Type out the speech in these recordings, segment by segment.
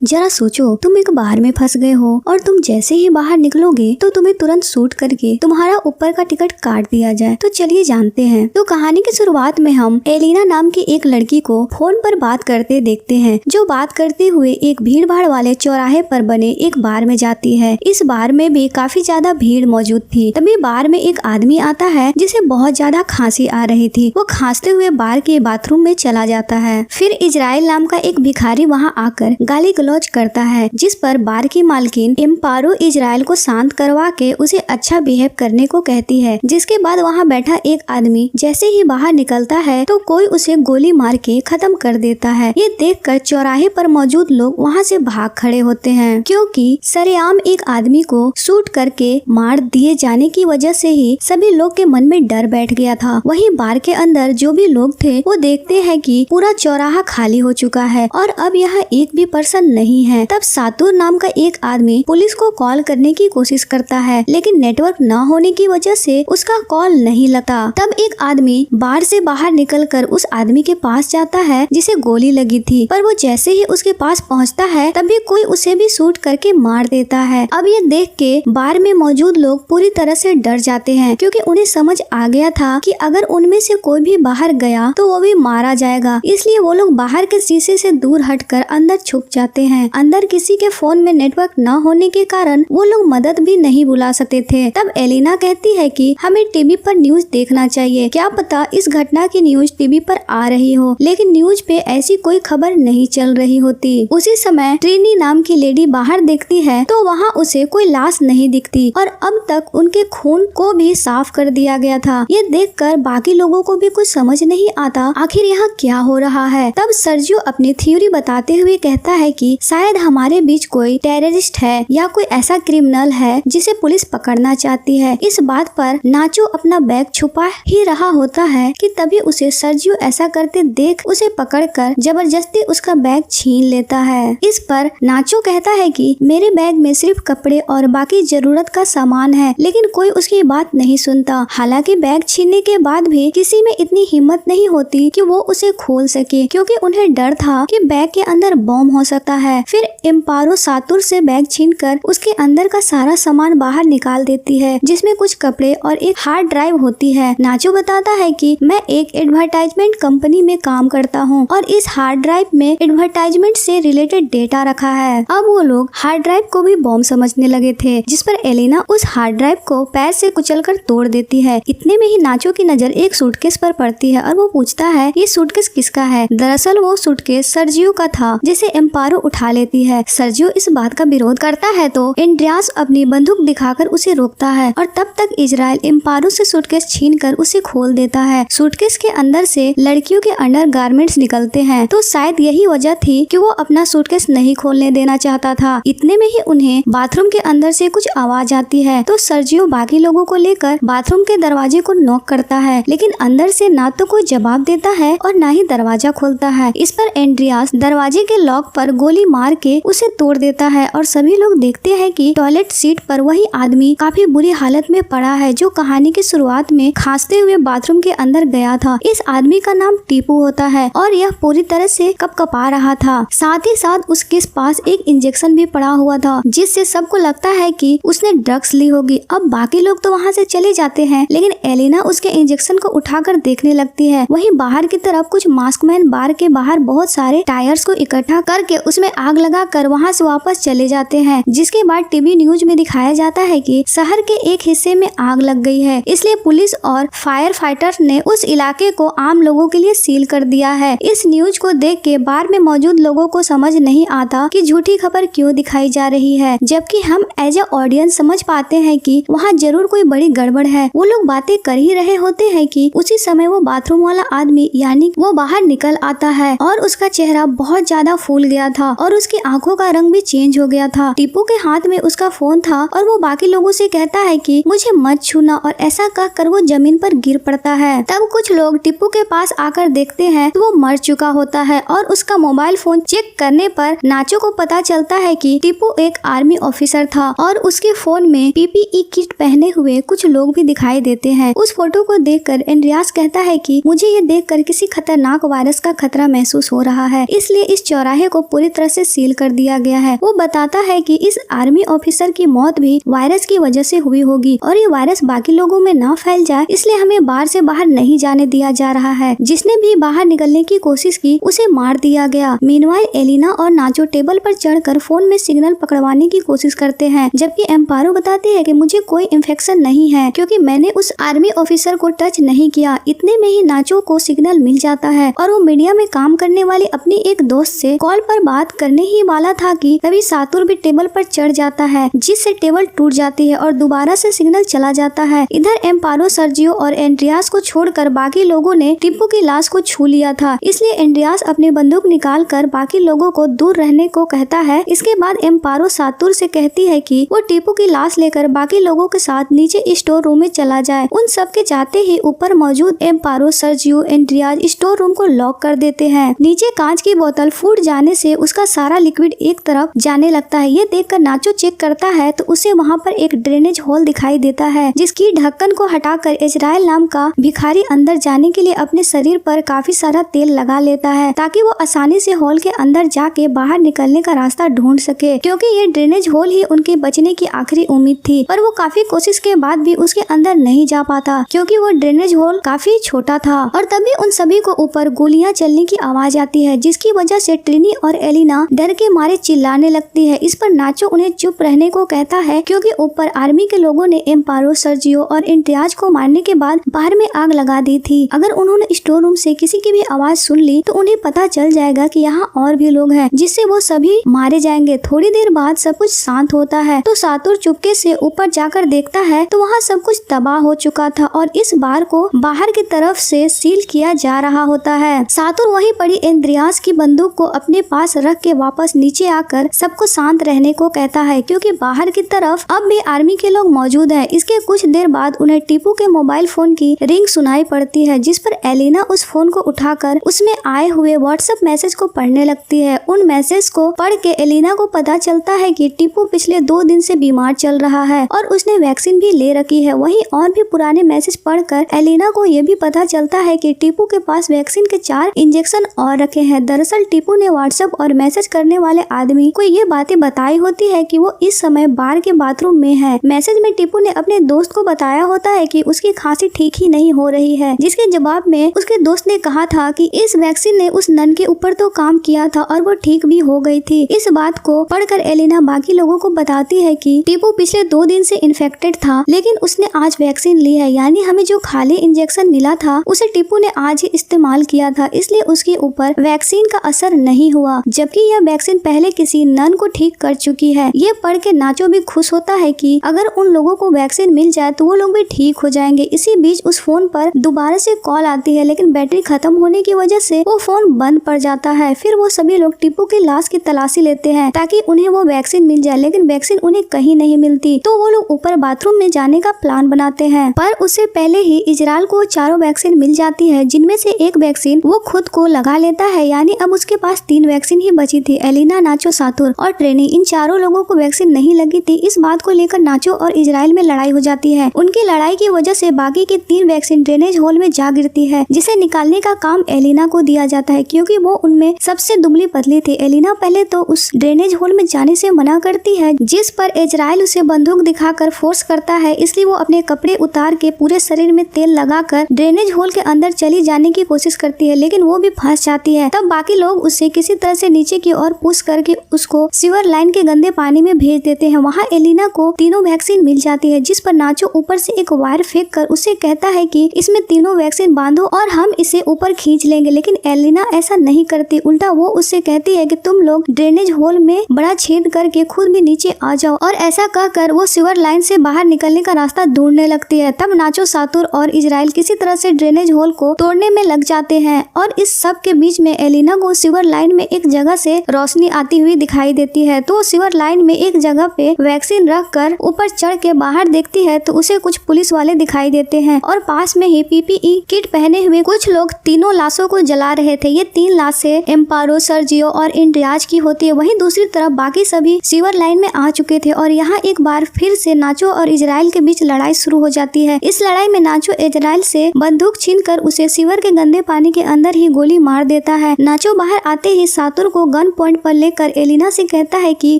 जरा सोचो, तुम एक बार में फंस गए हो और तुम जैसे ही बाहर निकलोगे तो तुम्हें तुरंत शूट करके तुम्हारा ऊपर का टिकट काट दिया जाए। तो चलिए जानते हैं। तो कहानी की शुरुआत में हम एलिना नाम की एक लड़की को फोन पर बात करते देखते हैं, जो बात करते हुए एक भीड़ भाड़ वाले चौराहे पर बने एक बार में जाती है। इस बार में भी काफी ज्यादा भीड़ मौजूद थी। तभी बार में एक आदमी आता है जिसे बहुत ज्यादा खांसी आ रही थी। वो खांसते हुए बार के बाथरूम में चला जाता है। फिर इजराइल नाम का एक भिखारी वहाँ आकर गाली गलौज करता है, जिस पर बार की मालकिन एम्पारो इजराइल को शांत करवा के उसे अच्छा बिहेव करने को कहती है। जिसके बाद वहाँ बैठा एक आदमी जैसे ही बाहर निकलता है तो कोई उसे गोली मार के खत्म कर देता है। ये देखकर चौराहे पर मौजूद लोग वहाँ से भाग खड़े होते हैं, क्योंकि सरेआम एक आदमी को शूट करके मार दिए जाने की वजह से ही सभी लोग के मन में डर बैठ गया था। वहीं बार के अंदर जो भी लोग थे वो देखते हैं कि पूरा चौराहा खाली हो चुका है और अब यहाँ एक भी पर्सन नहीं है। तब सातुर नाम का एक आदमी पुलिस को कॉल करने की कोशिश करता है, लेकिन नेटवर्क न होने की वजह से उसका कॉल नहीं लगता। तब एक आदमी बार से बाहर निकलकर उस आदमी के पास जाता है जिसे गोली लगी थी, पर वो जैसे ही उसके पास पहुंचता है तभी कोई उसे भी शूट करके मार देता है। अब ये देख के बार में मौजूद लोग पूरी तरह से डर जाते हैं, क्योंकि उन्हें समझ आ गया था कि अगर उनमें से कोई भी बाहर गया तो वो भी मारा जाएगा। इसलिए वो लोग बाहर के शीशे से दूर हटकर अंदर छुप जाते हैं। अंदर किसी के फोन में नेटवर्क न होने के कारण वो लोग मदद भी नहीं बुला सकते थे। तब एलिना कहती है कि हमें टीवी पर न्यूज देखना चाहिए, क्या पता इस घटना की न्यूज टीवी पर आ रही हो। लेकिन न्यूज पे ऐसी कोई खबर नहीं चल रही होती। उसी समय ट्रिनी नाम की लेडी बाहर देखती है तो वहाँ उसे कोई लाश नहीं दिखती और अब तक उनके खून को भी साफ कर दिया गया था। ये देखकर बाकी लोगों को भी कुछ समझ नहीं आता आखिर यहाँ क्या हो रहा है। तब सर्जियो अपनी थ्योरी बताते हुए कहता है कि शायद हमारे बीच कोई टेररिस्ट है या कोई ऐसा क्रिमिनल है जिसे पुलिस पकड़ना चाहती है। इस बात पर नाचो अपना बैग छुपा ही रहा होता है कि तभी उसे सर्जियो ऐसा करते देख उसे पकड़कर जबरदस्ती उसका बैग छीन लेता है। इस पर नाचो कहता है कि मेरे बैग में सिर्फ कपड़े और बाकी जरूरत का सामान है, लेकिन कोई उसकी बात नहीं सुनता। हालांकि बैग छीनने के बाद भी किसी में इतनी हिम्मत नहीं होती कि वो उसे खोल सके, क्योंकि उन्हें डर था कि बैग के अंदर बम हो सकता है। फिर एम्पारो सातुर से बैग छीनकर उसके अंदर का सारा सामान बाहर निकाल देती है, जिसमें कुछ कपड़े और एक हार्ड ड्राइव होती है। नाचो बताता है कि मैं एक एडवर्टाइजमेंट कंपनी में काम करता हूँ और इस हार्ड ड्राइव में एडवर्टाइजमेंट से रिलेटेड डेटा रखा है। अब वो लोग हार्ड ड्राइव को भी बॉम्ब समझने लगे थे, जिस पर एलिना उस हार्ड ड्राइव को पैर से कुचलकर तोड़ देती है। इतने में ही नाचो की नजर एक सूटकेस पर पड़ती है और वो पूछता है ये सूटकेस किसका है। दरअसल वो सूटकेस सर्जियो का था, जिसे एम्पारो उठा लेती है। सर्जियो इस बात का विरोध करता है तो एंड्रियास अपनी बंदूक दिखाकर उसे रोकता है और तब तक इजराइल एम्पारो से सूटकेस छीनकर उसे खोल देता है। सूटकेस के अंदर से लड़कियों के अंडर गारमेंट्स निकलते हैं, तो शायद यही वजह थी कि वो अपना सूटकेस नहीं खोलने देना चाहता था। इतने में ही उन्हें बाथरूम के अंदर से कुछ आवाज आती है, तो सर्जियो बाकी लोगों को लेकर बाथरूम के दरवाजे को नॉक करता है, लेकिन अंदर से ना तो कोई जवाब देता है और ना ही दरवाजा खोलता है। इस पर एंड्रियास दरवाजे के लॉक पर गोली मार के उसे तोड़ देता है और सभी लोग देखते हैं कि टॉयलेट सीट पर वही आदमी काफी बुरी हालत में पड़ा है, जो कहानी की शुरुआत में खांसते हुए बाथरूम के अंदर गया था। इस आदमी का नाम टीपू होता है और यह पूरी तरह से कपकपा रहा था। साथ ही साथ उसके पास एक इंजेक्शन भी पड़ा हुआ था, जिससे सबको लगता है कि उसने ड्रग्स ली होगी। अब बाकी लोग तो वहाँ से चले जाते हैं, लेकिन एलिना उसके इंजेक्शन को उठाकर देखने लगती है। वहीं बाहर की तरफ कुछ मास्कमैन बार के बाहर बहुत सारे टायर्स को इकट्ठा करके उसमें आग लगाकर वहाँ से वापस चले जाते हैं। जिसके बाद टीवी न्यूज में दिखाया जाता है कि शहर के एक हिस्से में आग लग गई है, इसलिए पुलिस और फायर फाइटर्स ने उस इलाके को आम लोगों के लिए सील कर दिया है। इस न्यूज को देख के बार में मौजूद लोगों को समझ नहीं आता कि झूठी खबर क्यों दिखाई जा रही है, जबकि हम एज ए ऑडियंस समझ पाते हैं कि वहाँ जरूर कोई बड़ी गड़बड़ है। वो लोग बातें कर ही रहे होते हैं कि उसी समय वो बाथरूम वाला आदमी यानी वो बाहर निकल आता है और उसका चेहरा बहुत ज्यादा फूल गया था और उसकी आंखों का रंग भी चेंज हो गया था। टीपू के हाथ में उसका फोन था और वो बाकी लोगों से कहता है कि मुझे मत छूना, और ऐसा कहकर वो जमीन पर गिर पड़ता है। तब कुछ लोग टीपू के पास आकर देखते हैं तो वो मर चुका होता है और उसका मोबाइल फोन चेक करने पर नाचो को पता चलता है कि टीपू एक आर्मी ऑफिसर था और उसके फोन में पीपीई किट पहने हुए कुछ लोग भी दिखाई देते हैं। उस फोटो को देखकर एंड्रियास कहता है कि मुझे ये देखकर किसी खतरनाक वायरस का खतरा महसूस हो रहा है, इसलिए इस चौराहे को पूरी तरह से सील कर दिया गया है। वो बताता है कि इस आर्मी ऑफिसर की मौत भी वायरस की वजह से हुई होगी और ये वायरस बाकी लोगों में ना फैल जाए, इसलिए हमें बार से बाहर नहीं जाने दिया जा रहा है। जिसने भी बाहर निकलने की कोशिश की उसे मार दिया गया। मीनवाइल एलिना और नाचो टेबल पर चढ़कर फोन में सिग्नल पकड़वाने की कोशिश करते हैं, जबकि एम्पारो बताती है कि मुझे कोई इन्फेक्शन नहीं है क्योंकि मैंने उस आर्मी ऑफिसर को टच नहीं किया। इतने में ही नाचो को सिग्नल मिल जाता है और वो मीडिया में काम करने वाली अपनी एक दोस्त से कॉल पर बात करने ही वाला था कि तभी सातुर भी टेबल पर चढ़ जाता है, जिससे टेबल टूट जाती है और दोबारा से सिग्नल चला जाता है। इधर एम्पारो सर्जियो और एंड्रियास को छोड़कर बाकी लोगों ने टिप्पू की लाश को छू लिया था, इसलिए एंड्रियास अपनी बंदूक निकाल कर बाकी लोगों को दूर रहने को कहता है। इसके बाद एम्पारो सातुर से कहती है कि वो टिप्पू की लाश लेकर बाकी लोगों के साथ नीचे स्टोर रूम में चला जाए। उन सब के जाते ही ऊपर मौजूद एम्पारो सर्जियो एंड्रियास स्टोर रूम को लॉक कर देते हैं। नीचे कांच की बोतल फूट जाने से उसका सारा लिक्विड एक तरफ जाने लगता है। ये देखकर नाचो चेक करता है तो उसे वहाँ पर एक ड्रेनेज होल दिखाई देता है, जिसकी ढक्कन को हटाकर इजराइल नाम का भिखारी अंदर जाने के लिए अपने शरीर पर काफी सारा तेल लगा लेता है ताकि वो आसानी से होल के अंदर जाके बाहर निकलने का रास्ता ढूंढ सके, क्योंकि ये ड्रेनेज होल ही उनके बचने की आखिरी उम्मीद थी। पर वो काफी कोशिश के बाद भी उसके अंदर नहीं जा पाता क्योंकि वो ड्रेनेज होल काफी छोटा था। और तभी उन सभी को ऊपर गोलियां चलने की आवाज आती है, जिसकी वजह से ट्रिनी और एलिना डर के मारे चिल्लाने लगती है। इस पर नाचो उन्हें चुप रहने को कहता है क्योंकि ऊपर आर्मी के लोगों ने एम्पारो सर्जियो और इंटियाज को मारने के बाद बाहर में आग लगा दी थी। अगर उन्होंने स्टोर रूम से किसी की भी आवाज सुन ली तो उन्हें पता चल जाएगा कि यहाँ और भी लोग हैं, जिससे वो सभी मारे जाएंगे। थोड़ी देर बाद सब कुछ शांत होता है तो सातुर चुपके से ऊपर जाकर देखता है तो वहाँ सब कुछ तबाह हो चुका था और इस बार को बाहर की तरफ से सील किया जा रहा होता है। सातुर वहीं पड़ी एंड्रियास की बंदूक को अपने पास रख के वापस नीचे आकर सबको शांत रहने को कहता है क्योंकि बाहर की तरफ अब भी आर्मी के लोग मौजूद हैं। इसके कुछ देर बाद उन्हें टिप्पू के मोबाइल फोन की रिंग सुनाई पड़ती है, जिस पर एलिना उस फोन को उठाकर उसमें आए हुए व्हाट्सएप मैसेज को पढ़ने लगती है। उन मैसेज को पढ़ के एलिना को पता चलता है कि टिप्पू पिछले 2 दिन से बीमार चल रहा है और उसने वैक्सीन भी ले रखी है। वहीं और भी पुराने मैसेज पढ़कर एलिना को ये भी पता चलता है कि टिप्पू के पास वैक्सीन के 4 इंजेक्शन और रखे हैं। दरअसल टिप्पू ने व्हाट्सएप और मैसेज करने वाले आदमी को ये बातें बताई होती है कि वो इस समय बार के बाथरूम में है। मैसेज में टिप्पू ने अपने दोस्त को बताया होता है कि उसकी खांसी ठीक ही नहीं हो रही है, जिसके जवाब में उसके दोस्त ने कहा था कि इस वैक्सीन ने उस नन के ऊपर तो काम किया था और वो ठीक भी हो गई थी। इस बात को पढ़कर एलिना बाकी लोगों को बताती है कि टिप्पू पिछले 2 दिन से इन्फेक्टेड था, लेकिन उसने आज वैक्सीन ली है, यानी हमें जो खाली इंजेक्शन मिला था उसे टिप्पू ने आज ही इस्तेमाल किया था, इसलिए उसके ऊपर वैक्सीन का असर नहीं हुआ, जबकि यह वैक्सीन पहले किसी नन को ठीक कर चुकी है। ये पढ़ के नाचो भी खुश होता है कि अगर उन लोगों को वैक्सीन मिल जाए तो वो लोग भी ठीक हो जाएंगे। इसी बीच उस फोन पर दोबारा से कॉल आती है, लेकिन बैटरी खत्म होने की वजह से वो फोन बंद पड़ जाता है। फिर वो सभी लोग टिप्पू की लाश की तलाशी लेते हैं ताकि उन्हें वो वैक्सीन मिल जाए, लेकिन वैक्सीन उन्हें कहीं नहीं मिलती। तो वो लोग ऊपर बाथरूम में जाने का प्लान बनाते हैं, पर उससे पहले ही इजराइल को 4 वैक्सीन मिल जाती है, जिनमें से एक वैक्सीन वो खुद को लगा लेता है, यानी अब उसके पास 3 वैक्सीन ही बची थी। एलिना, नाचो, सातुर और ट्रेनी, इन चारों लोगों को वैक्सीन नहीं लगी थी। इस बात को लेकर नाचो और इजराइल में लड़ाई हो जाती है। उनकी लड़ाई की वजह से बाकी की 3 वैक्सीन ड्रेनेज होल में जा गिरती है, जिसे निकालने का काम एलिना को दिया जाता है क्योंकि वो उनमें सबसे दुबली पतली थी। एलिना पहले तो उस ड्रेनेज होल में जाने से मना करती है, जिस पर इजराइल उसे बंदूक दिखाकर फोर्स करता है, इसलिए वो अपने कपड़े उतार के पूरे शरीर में तेल लगाकर ड्रेनेज होल के अंदर चली जाने की कोशिश करती है, लेकिन वो भी फंस जाती है। तब बाकी लोग उसे किसी तरह से नीचे की ओर पुश करके उसको सीवर लाइन के गंदे पानी में भेज देते हैं। वहाँ एलिना को 3 वैक्सीन मिल जाती है, जिस पर नाचो ऊपर से एक वायर फेंक कर उसे कहता है कि इसमें 3 वैक्सीन बांधो और हम इसे ऊपर खींच लेंगे, लेकिन एलिना ऐसा नहीं करती। उल्टा वो उससे कहती है कि तुम लोग ड्रेनेज होल में बड़ा छेद करके खुद भी नीचे आ जाओ, और ऐसा कहकर वो सीवर लाइन से बाहर निकलने का रास्ता ढूंढने लगती है। तब नाचो, सातुर और इजराइल किसी तरह से ड्रेनेज होल को तोड़ने में लग जाते हैं और इस सब के बीच में एलिना को सीवर लाइन में एक जगह से रोशनी आती हुई दिखाई देती है। तो सीवर लाइन में एक जगह पे वैक्सीन रख कर ऊपर चढ़ के बाहर देखती है तो उसे कुछ पुलिस वाले दिखाई देते हैं और पास में ही पीपीई किट पहने हुए कुछ लोग 3 लाशों को जला रहे थे। ये 3 लाशें एम्पारो, सर्जियो और इंड्रियाज की होती है। वहीं दूसरी तरफ बाकी सभी सीवर लाइन में आ चुके थे और यहाँ एक बार फिर से नाचो और इजराइल के बीच लड़ाई शुरू हो जाती है। इस लड़ाई में नाचो इजराइल से बंदूक छीनकर उसे सीवर के गंदे पानी के अंदर ही गोली मार देता है। नाचो बाहर आते ही सातुर को गन पॉइंट पर लेकर एलिना से कहता है कि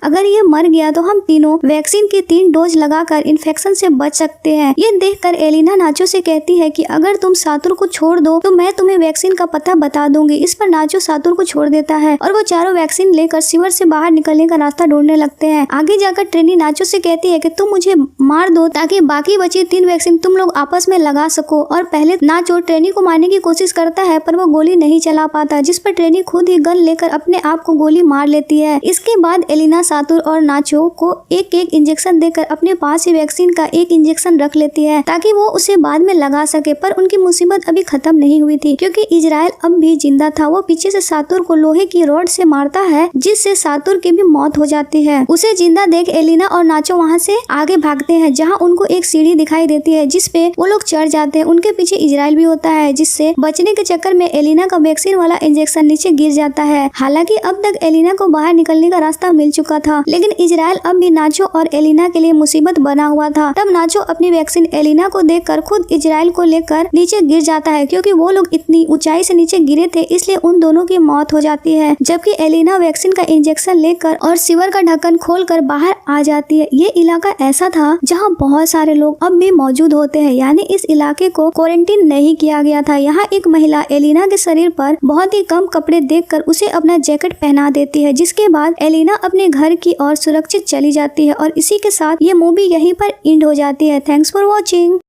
अगर ये मर गया तो हम तीनों वैक्सीन की 3 डोज लगाकर इन्फेक्शन से बच सकते हैं। ये देखकर एलिना नाचो से कहती है कि अगर तुम सातुर को छोड़ दो तो मैं तुम्हें वैक्सीन का पता बता दूंगी। इस पर नाचो सातुर को छोड़ देता है और वो चारों वैक्सीन लेकर सीवर से बाहर निकलने का रास्ता ढूंढने लगते हैं। आगे जाकर ट्रेनी नाचो से कहती है कि तुम मुझे मार दो ताकि बाकी बची 3 वैक्सीन तुम लोग आपस में लगा सको। और पहले नाचो ट्रेनी को मारने की कोशिश करता है पर वो गोली नहीं चला पाता, जिस पर ट्रेनी खुद ही गन लेकर अपने आप को गोली मार लेती है। इसके बाद एलिना सातुर और नाचो को एक एक इंजेक्शन देकर अपने पास ही वैक्सीन का एक इंजेक्शन रख लेती है ताकि वो उसे बाद में लगा सके। पर उनकी मुसीबत अभी खत्म नहीं हुई थी क्योंकि इजराइल अब भी जिंदा था। वो पीछे से सातुर को लोहे की रॉड से मारता है जिससे सातुर की भी मौत हो जाती है। उसे जिंदा देख एलिना और नाचो वहाँ से आगे भागते हैं जहाँ उनको एक सीढ़ी दिखाई देती है जिसपे वो लोग चढ़ जाते हैं। उनके पीछे इजराइल भी होता है जिससे बचने के चक्कर में एलिना का वैक्सीन वाला इंजेक्शन नीचे गिर जाता है। हालांकि अब तक एलिना को बाहर निकलने का रास्ता मिल चुका था लेकिन इजराइल अब भी नाचो और एलिना के लिए मुसीबत बना हुआ था। तब नाचो अपनी वैक्सीन एलिना को देखकर खुद इजराइल को लेकर नीचे गिर जाता है क्योंकि वो लोग इतनी ऊंचाई से नीचे गिरे थे इसलिए उन दोनों की मौत हो जाती है। जबकि एलिना वैक्सीन का इंजेक्शन लेकर और सीवर का ढक्कन खोलकर बाहर आ जाती है। ये इलाका ऐसा था जहाँ बहुत सारे लोग अब भी मौजूद होते हैं, यानी इस इलाके को क्वारंटीन नहीं किया गया था। यहाँ एक महिला एलिना के शरीर पर बहुत ही कम कपड़े देखकर उसे अपना जैकेट पहना देती है, जिसके बाद एलिना अपने घर की ओर सुरक्षित चली जाती है। और इसी के साथ ये मूवी यहीं पर एंड हो जाती है। Thanks for watching.